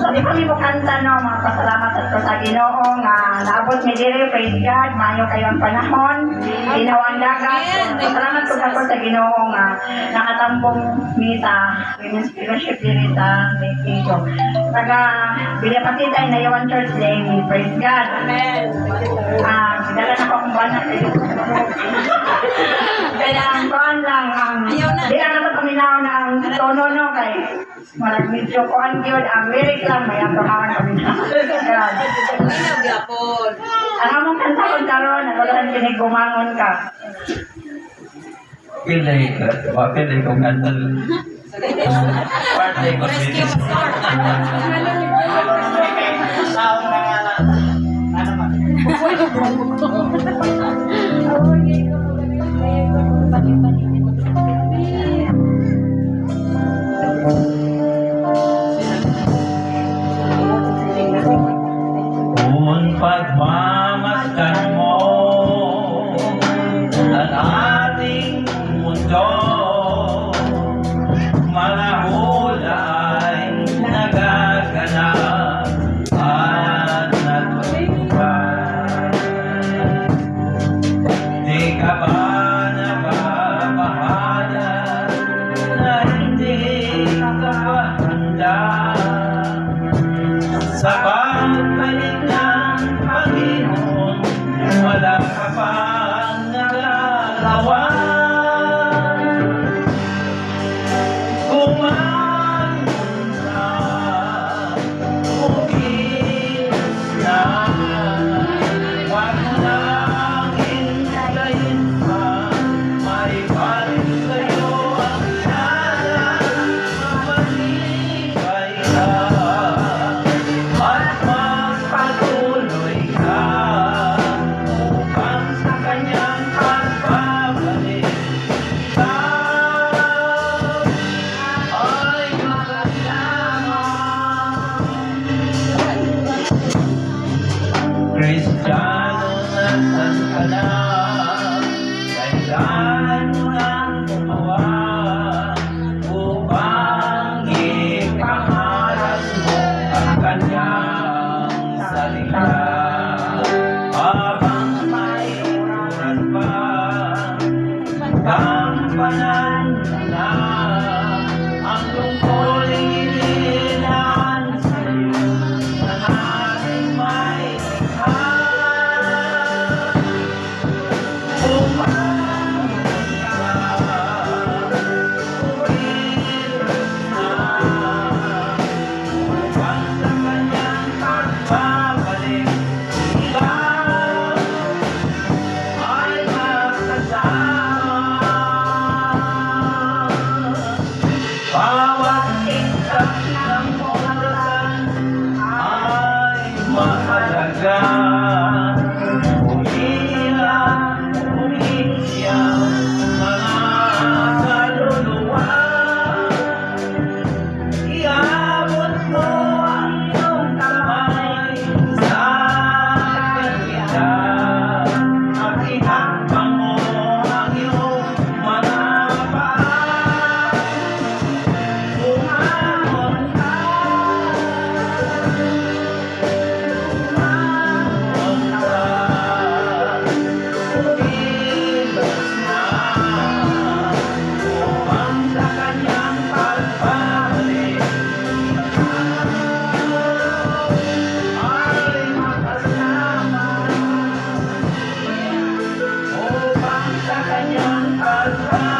Sabi kami mo kanta no, mga pasalamat at sa Ginoo nga naabot mi diri, praise God, maayo kayo ang panahon, ginawang dagat. Pasalamat ko ako sa Ginoo nga nakatambong misa, women's fellowship diri sa Mexico. Taga Bilapatitay na Yawan Church Day, praise God. Amen. Dala na ko kung bana kayo. Kaya ang kuhan lang, di lang naman paminaw na ang tono no kay marag medyo kuhan yun, ang lyric lang may ang pahawan paminaw. Minaw gyapon. Ang among kanta ko karon, nagularan kinig gumangon ka. Pilay ka, pilay kong kanta. Partay ko Rescue Pastor. Kung pagmamasdan mo ang ating mundo, mga hulay nagaganap at natutupad. Di ka ba nababahala na hindi ka ba handa sa pagbalik ng Panginoon? Wala ka pang nalalawan. Kumanda, umilis na, wag nang hintayin pa, maibalik sa'yo ang lahat, mamalibay ka. At magpatuloy ka upang sa kanyang pagbabalik ikaw ay makasama. Kristiyano, nasan ka na? Kailan mo nang gumawa upang ipangaral mo ang kanyang salita? Habang may oras pa, gampanan na ang tungkulin inilaan sa'yo na ating may likha. Umayon ka, umilos na, upang sa kanyang pagbabalik ikaw ay makasama. Bawat ikat ng oras ay mahalaga. Umiyak, umiiyak, mga kaluluwa. Iabot mo ang iyong kamay sa kanila at ihakbang mo ang iyong mga paa. Umangon ka, umangon ka, umilos na, upang sa kanyang pagbabalik ay makasama. Upang sa kanyang pagbabalik